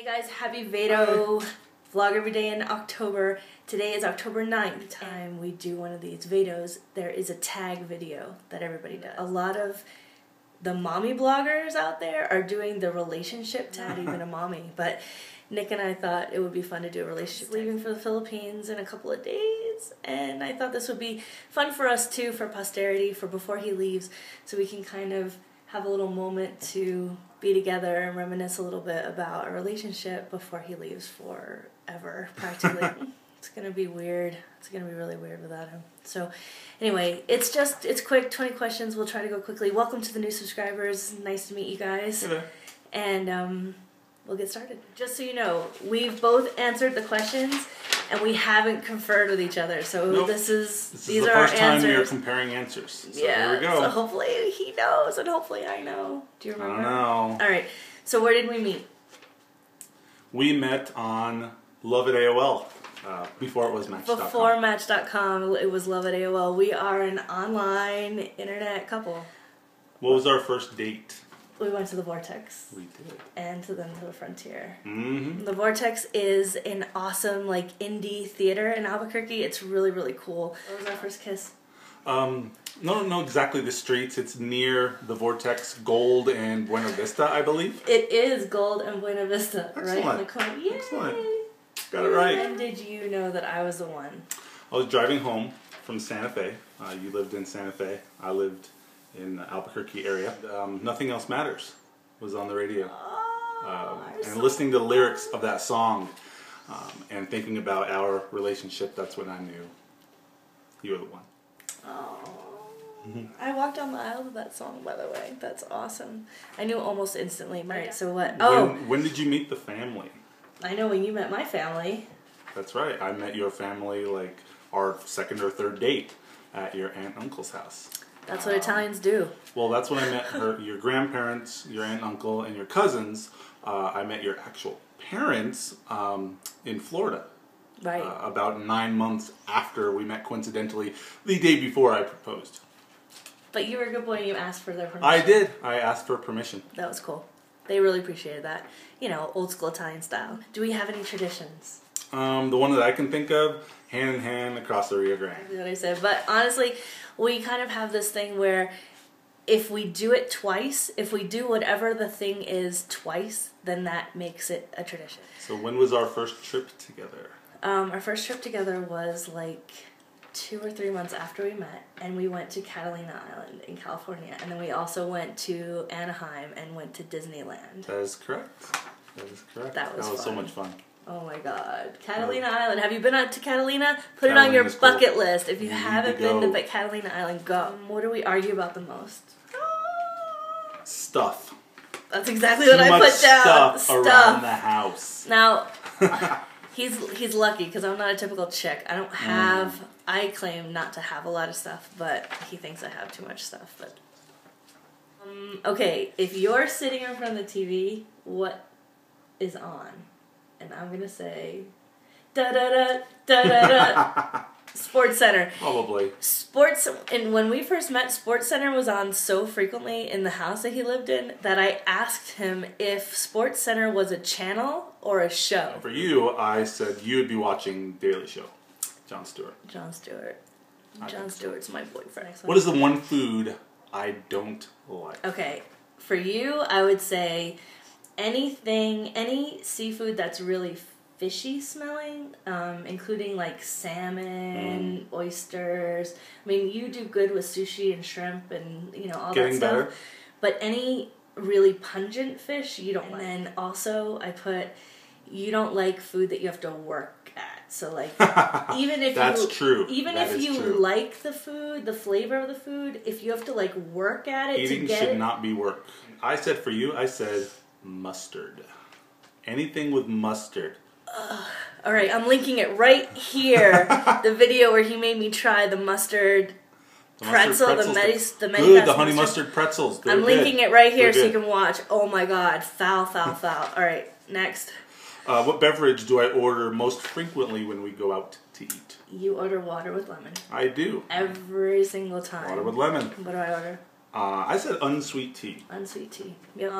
Hey guys, happy VEDO vlog every day in October. Today is October 9th. Time we do one of these VEDOs, there is a tag video that everybody does. A lot of the mommy bloggers out there are doing the relationship tag, not even a mommy, but Nick and I thought it would be fun to do a relationship. Leaving for the Philippines in a couple of days, and I thought this would be fun for us too, for posterity, for before he leaves, so we can kind of have a little moment to be together and reminisce a little bit about our relationship before he leaves forever, practically. It's gonna be weird. It's gonna be really weird without him. So anyway, it's quick, 20 questions. We'll try to go quickly. Welcome to the new subscribers. Nice to meet you guys. Hello. And we'll get started. Just so you know, we've both answered the questions and we haven't conferred with each other. So nope. these is are the first our time answers. we are comparing answers. So yeah, here we go. so hopefully he knows and hopefully I know. Do you remember? I don't know. Alright, so where did we meet? We met on Love at AOL, before it was Match.com. Before Match.com, it was Love at AOL. We are an online internet couple. What was our first date? We went to the Vortex. We did. And to the Frontier. Mm-hmm. The Vortex is an awesome, like, indie theater in Albuquerque. It's really, really cool. What was our first kiss? No, exactly the streets. It's near the Vortex, Gold and Buena Vista, I believe. It is Gold and Buena Vista, Excellent. right? In the corner. Yay! Excellent. Got it right. When did you know that I was the one? I was driving home from Santa Fe. You lived in Santa Fe. I lived in the Albuquerque area. Nothing Else Matters was on the radio. And listening to the lyrics of that song and thinking about our relationship, that's when I knew you were the one. Oh. I walked down the aisle to that song, by the way. That's awesome. I knew almost instantly. Right, so what? Oh! When did you meet the family? I know when you met my family. That's right. I met your family like our second or third date at your aunt and uncle's house. That's what Italians do. Well, that's when I met your grandparents, your aunt and uncle, and your cousins. I met your actual parents in Florida. Right. About 9 months after we met, coincidentally, the day before I proposed. But you were a good boy and you asked for their permission. I did. I asked for permission. That was cool. They really appreciated that. You know, old school Italian style. Do we have any traditions? The one that I can think of, hand in hand across the Rio Grande. That's what I said. But honestly, we kind of have this thing where if we do it twice, if we do whatever the thing is twice, then that makes it a tradition. So when was our first trip together? Our first trip together was like 2 or 3 months after we met, and we went to Catalina Island in California, and then we also went to Anaheim and went to Disneyland. That is correct. That is correct. That was so much fun. Oh my God, Catalina Island. Have you been out to Catalina? Put it on your bucket list. If you haven't been to Catalina Island, go. What do we argue about the most? Stuff. That's exactly what I put down. Stuff around the house. Now, he's lucky because I'm not a typical chick. I don't have. I claim not to have a lot of stuff, but he thinks I have too much stuff. But okay, if you're sitting in front of the TV, what is on? And I'm gonna say, da da da da da da. Sports Center. Probably. And when we first met, Sports Center was on so frequently in the house that he lived in that I asked him if Sports Center was a channel or a show. For you, I said you would be watching Daily Show. Jon Stewart. Jon Stewart. Jon Stewart's my boyfriend. What is the one food I don't like? Okay, for you, I would say any seafood that's really fishy smelling, including like salmon, oysters. I mean, you do good with sushi and shrimp and, you know, all that stuff. Better. But any really pungent fish, you don't like. And then also I put, you don't like food that you have to work at. So like, even if That's true. Even that if you true. like the food, the flavor of the food, if you have to like work at it Eating to get should it. not be work. I said for you, I said mustard. Anything with mustard. All right, I'm linking it right here. The video where he made me try the mustard pretzel, the Medifast. Good, the honey mustard pretzels. I'm linking it right here so you can watch. Oh my God, foul. All right, next. What beverage do I order most frequently when we go out to eat? You order water with lemon. I do. Every single time. Water with lemon. What do I order? I said unsweet tea. Unsweet tea. Yep.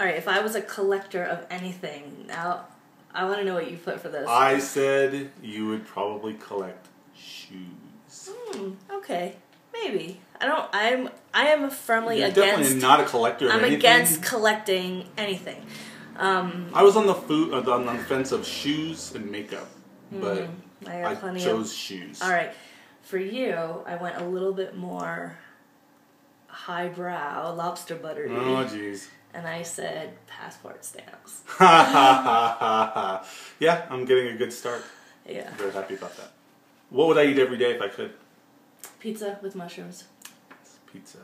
All right, if I was a collector of anything, now I want to know what you put for this. I said you would probably collect shoes. Okay, maybe. I am firmly You're against. definitely not a collector of anything. I'm against collecting anything. I was on the fence of shoes and makeup, but I chose shoes. All right, for you, I went a little bit more highbrow, lobster buttery. Oh, jeez. And I said passport stamps. Yeah, I'm getting a good start. Yeah. I'm very happy about that. What would I eat every day if I could? Pizza with mushrooms. Pizza.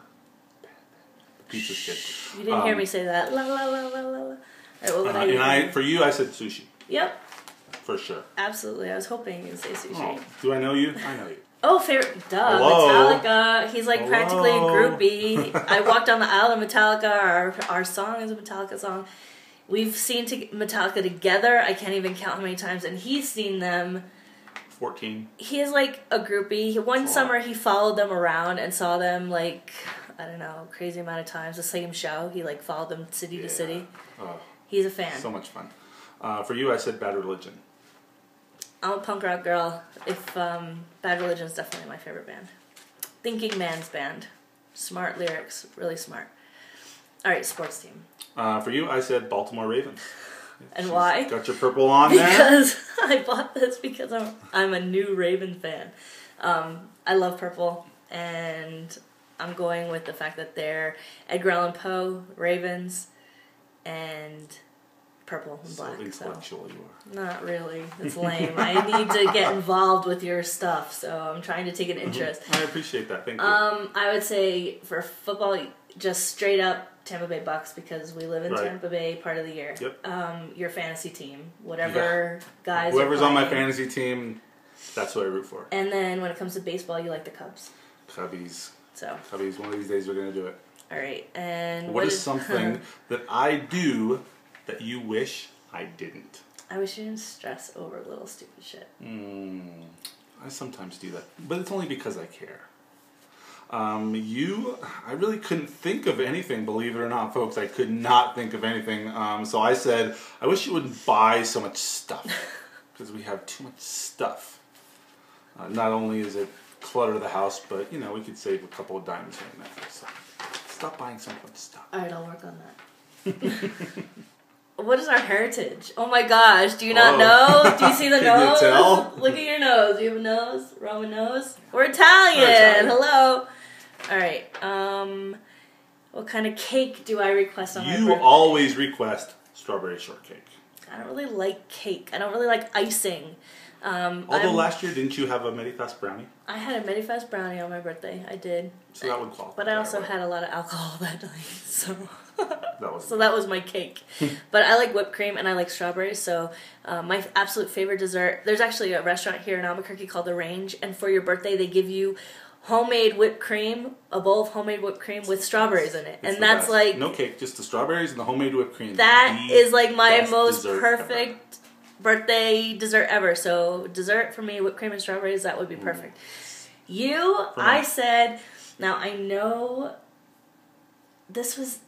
Pizza's good. You didn't hear me say that. La la la la la. All right, what would I eat? For you, I said sushi. Yep. For sure. Absolutely. I was hoping you'd say sushi. Oh, do I know you? I know you. Oh, favorite. Duh. Hello? Metallica. He's like practically a groupie. I walked down the aisle of Metallica. Our song is a Metallica song. We've seen Metallica together. I can't even count how many times. And he's seen them. 14. He is like a groupie. One summer he followed them around and saw them like, I don't know, crazy amount of times. The same show. He like followed them city to city. Oh, he's a fan. So much fun. For you, I said Bad Religion. I'm a punk rock girl. If Bad Religion is definitely my favorite band. Thinking man's band. Smart lyrics. Really smart. All right, sports team. For you, I said Baltimore Ravens. And why? Got your purple on there? Because I bought this because I'm a new Raven fan. I love purple, and I'm going with the fact that they're Edgar Allan Poe, Ravens, and purple and black. So intellectual you are. Not really. It's lame. I need to get involved with your stuff, so I'm trying to take an interest. I appreciate that. Thank you. I would say for football, just straight up Tampa Bay Bucks because we live in Tampa Bay part of the year. Yep. Your fantasy team, whatever guys. Whoever's on my fantasy team, that's who I root for. And then when it comes to baseball, you like the Cubs. Cubbies. So. Cubbies. One of these days we're gonna do it. All right. And what is something that I do that you wish I didn't? I wish you didn't stress over little stupid shit. I sometimes do that, but it's only because I care. I really couldn't think of anything, believe it or not, folks. I could not think of anything. So I said, I wish you wouldn't buy so much stuff, because we have too much stuff. Not only is it clutter the house, but, you know, we could save a couple of dimes here and there. So stop buying so much stuff. All right, I'll work on that. What is our heritage? Oh my gosh, do you not know? Do you see the nose? Can you tell? Look at your nose. Do you have a nose? Roman nose? We're Italian. Hello. All right. What kind of cake do I request on my birthday? You always request strawberry shortcake. I don't really like cake. I don't really like icing. Although last year, didn't you have a Medifast brownie? I had a Medifast brownie on my birthday. I did. So that would qualify. But I also had a lot of alcohol that night, so that was my cake. But I like whipped cream and I like strawberries. So my absolute favorite dessert. There's actually a restaurant here in Albuquerque called The Range, and for your birthday they give you homemade whipped cream, a bowl of homemade whipped cream with strawberries in it, and that's like no cake, just the strawberries and the homemade whipped cream. That is like my most perfect birthday dessert ever. So dessert for me, whipped cream and strawberries, that would be perfect. I said, now I know this was,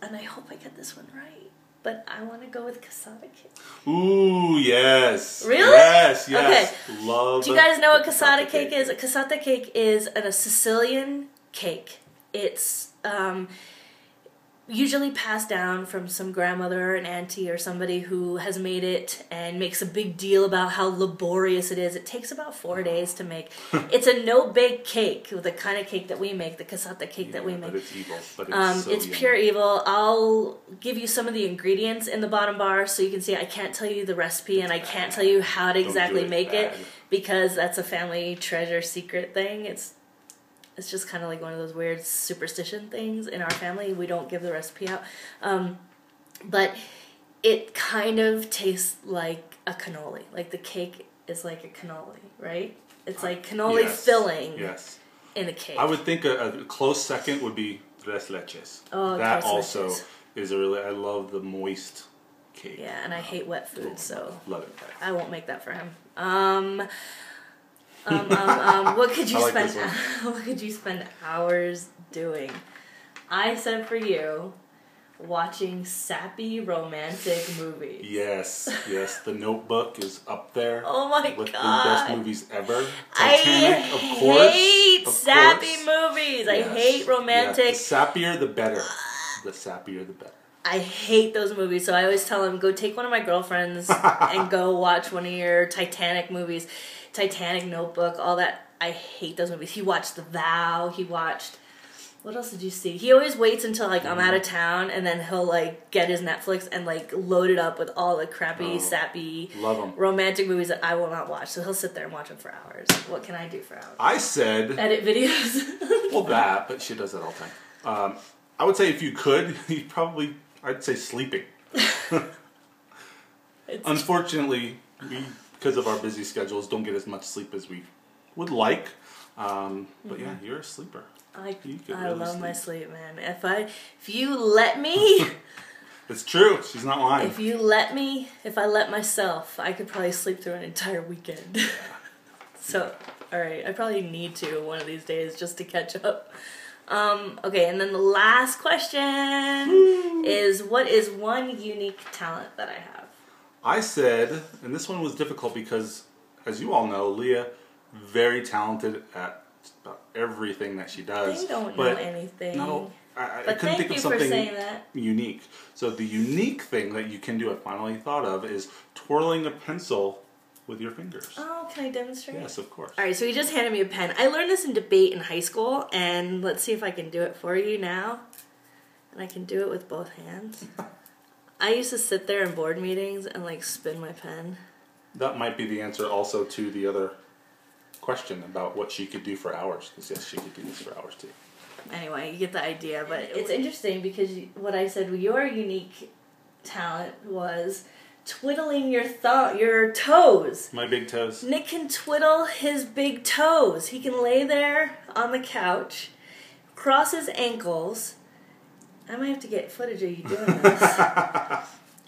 and I hope I get this one right, but I want to go with cassata cake. Ooh, yes. Really? Yes, yes. Okay. Love. Do you guys know what cassata cake is? A cassata cake is a Sicilian cake. It's usually passed down from some grandmother or an auntie or somebody who has made it and makes a big deal about how laborious it is. It takes about 4 days to make. It's a no-bake cake, the kind of cake that we make, the cassata cake that we make. But it's evil. But it's it's pure evil. I'll give you some of the ingredients in the bottom bar so you can see I can't tell you the recipe and I can't tell you how to exactly make it because that's a family treasure secret thing. It's just kind of like one of those weird superstition things in our family. We don't give the recipe out. But it kind of tastes like a cannoli. Like the cake is like a cannoli, right? It's like cannoli filling in a cake. I would think a close second would be tres leches. Oh, that tres also leches. Is a really, I love the moist cake. Yeah, and I hate wet food, so love it. I won't make that for him. What could you spend? What could you spend hours doing? I said for you, watching sappy romantic movies. Yes, yes. The Notebook is up there. Oh my with God. the best movies ever. Titanic, of course. I hate sappy course. movies. Yes. I hate romantic. Yes. The sappier, the better. The sappier, the better. I hate those movies, so I always tell him, go take one of my girlfriends and go watch one of your Titanic movies. Titanic, Notebook, all that. I hate those movies. He watched The Vow. He watched... What else did you see? He always waits until, like, I'm out of town, and then he'll, like, get his Netflix and, like, load it up with all the crappy, sappy, romantic movies that I will not watch. So he'll sit there and watch them for hours. What can I do for hours? I said... Edit videos. Well, that, but she does that all the time. I would say if you could, you probably... I'd say sleeping. Unfortunately, we, because of our busy schedules, don't get as much sleep as we would like. But yeah, you're a sleeper. I really love my sleep, man. If you let me... It's true. She's not lying. If I let myself, I could probably sleep through an entire weekend. So, alright, I probably need to one of these days just to catch up. Okay, and then the last question is, what is one unique talent that I have? I said, and this one was difficult because, as you all know, Leah, very talented at about everything that she does. They don't know anything. No, I couldn't think of something unique. So the unique thing that you can do, I finally thought of, is twirling a pencil with your fingers. Oh, can I demonstrate? Yes, of course. Alright, so he just handed me a pen. I learned this in debate in high school, and let's see if I can do it for you now. And I can do it with both hands. I used to sit there in board meetings and, like, spin my pen. That might be the answer also to the other question about what she could do for hours. Because, yes, she could do this for hours, too. Anyway, you get the idea. But it's interesting because what I said, your unique talent was... twiddling your toes. My big toes. Nick can twiddle his big toes. He can lay there on the couch, cross his ankles. I might have to get footage of you doing this.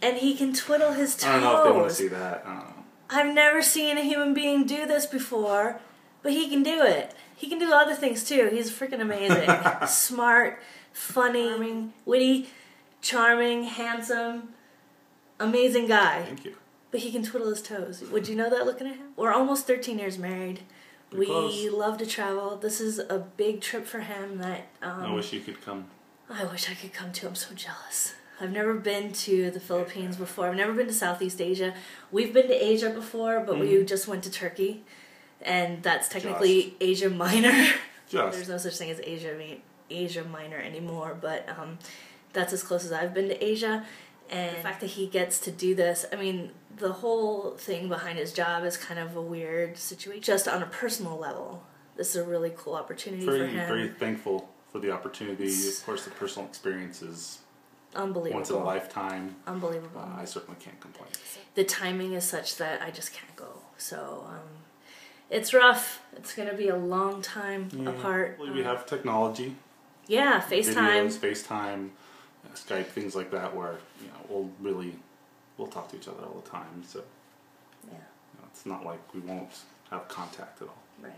And he can twiddle his toes. I don't know if they want to see that. I don't know. I've never seen a human being do this before, but he can do it. He can do other things too. He's freaking amazing. Smart, funny, witty, charming, handsome. Amazing guy. Thank you. But he can twiddle his toes. Would you know that looking at him? We're almost 13 years married. We love to travel. This is a big trip for him that... I wish you could come. I wish I could come too. I'm so jealous. I've never been to the Philippines before. I've never been to Southeast Asia. We've been to Asia before, but we just went to Turkey. And that's technically Asia Minor. There's no such thing as Asia Minor anymore, but that's as close as I've been to Asia. And the fact that he gets to do this, I mean, the whole thing behind his job is kind of a weird situation. Just on a personal level, this is a really cool opportunity for him. Very thankful for the opportunity. Of course, the personal experience is unbelievable. Once in a lifetime. Unbelievable. I certainly can't complain. The timing is such that I just can't go. So, it's rough. It's going to be a long time apart. We have technology. Yeah, FaceTime. Videos, FaceTime. Skype, things like that, where we'll talk to each other all the time. So it's not like we won't have contact at all. Right.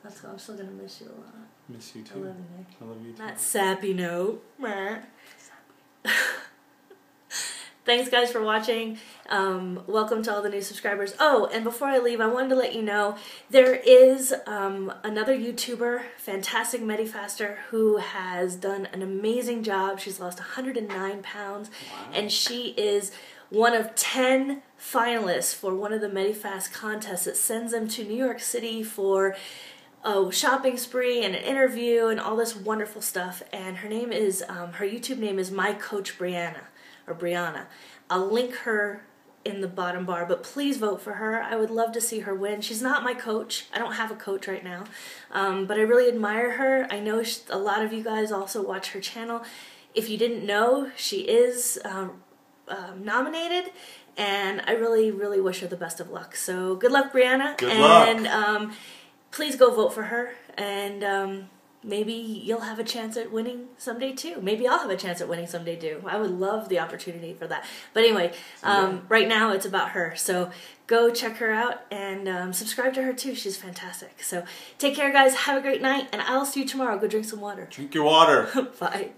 I'm still gonna miss you a lot. Miss you too. I love you, Nick. I love you too. That sappy note. Thanks, guys, for watching. Welcome to all the new subscribers. Oh, and before I leave, I wanted to let you know there is another YouTuber, fantastic Medifaster, who has done an amazing job. She's lost 109 pounds, and she is one of 10 finalists for one of the Medifast contests that sends them to New York City for a shopping spree and an interview and all this wonderful stuff. And her name is, her YouTube name is My Coach Brianna. Or Brianna. I'll link her in the bottom bar, but please vote for her. I would love to see her win. She's not my coach. I don't have a coach right now, but I really admire her. I know a lot of you guys also watch her channel. If you didn't know, she is nominated, and I really, really wish her the best of luck. So good luck, Brianna. Good luck. And please go vote for her, and maybe you'll have a chance at winning someday too. Maybe I'll have a chance at winning someday too. I would love the opportunity for that. But anyway, right now it's about her. So go check her out and subscribe to her too. She's fantastic. So take care, guys. Have a great night, and I'll see you tomorrow. Go drink some water. Drink your water. Bye.